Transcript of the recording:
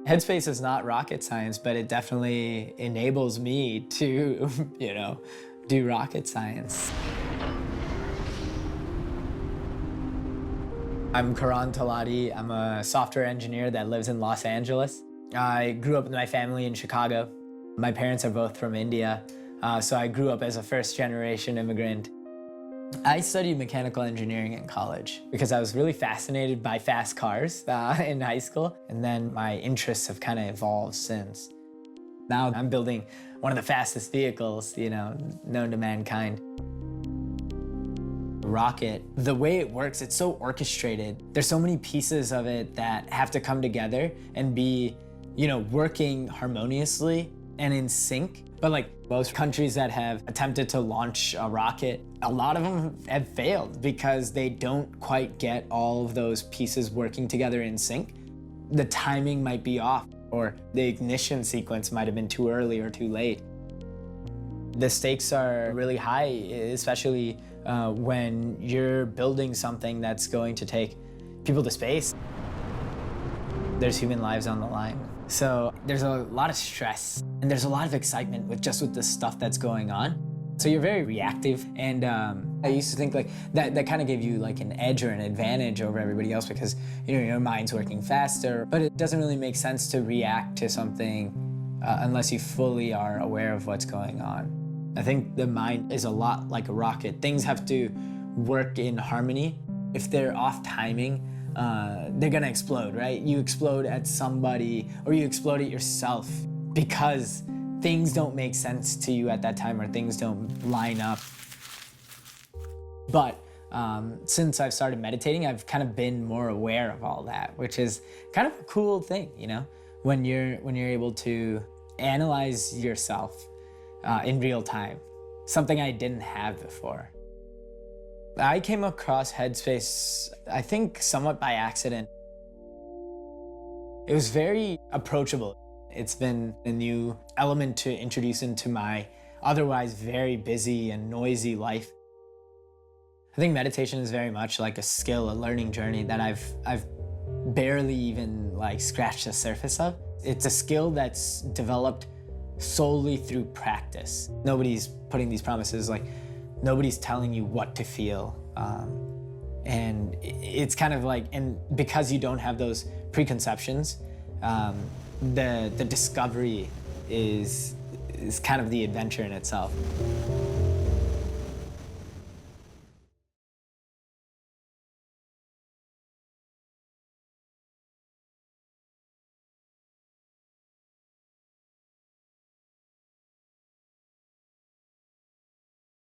Headspace is not rocket science, but it definitely enables me to, do rocket science. I'm Karan Talati. I'm a software engineer that lives in Los Angeles. I grew up with my family in Chicago. My parents are both from India, so I grew up as a first-generation immigrant. I studied mechanical engineering in college because I was really fascinated by fast cars in high school, and then my interests have kind of evolved since. Now I'm building one of the fastest vehicles, known to mankind. Rocket, the way it works, it's so orchestrated. There's so many pieces of it that have to come together and be, working harmoniously and in sync. But like most countries that have attempted to launch a rocket, a lot of them have failed because they don't quite get all of those pieces working together in sync. The timing might be off, or the ignition sequence might have been too early or too late. The stakes are really high, especially when you're building something that's going to take people to space. There's human lives on the line. So there's a lot of stress and there's a lot of excitement with the stuff that's going on. So you're very reactive, and I used to think like that kind of gave you like an edge or an advantage over everybody else because your mind's working faster, but it doesn't really make sense to react to something unless you fully are aware of what's going on. I think the mind is a lot like a rocket. Things have to work in harmony. If they're off timing, they're gonna explode, right? You explode at somebody or you explode at yourself because things don't make sense to you at that time or things don't line up. But since I've started meditating, I've kind of been more aware of all that, which is kind of a cool thing, when you're able to analyze yourself in real time, something I didn't have before. I came across Headspace, I think somewhat by accident. It was very approachable. It's been a new element to introduce into my otherwise very busy and noisy life. I think meditation is very much like a skill, a learning journey that I've barely even scratched the surface of. It's a skill that's developed solely through practice. Nobody's putting these promises, nobody's telling you what to feel. And it's kind of and because you don't have those preconceptions, the discovery is kind of the adventure in itself.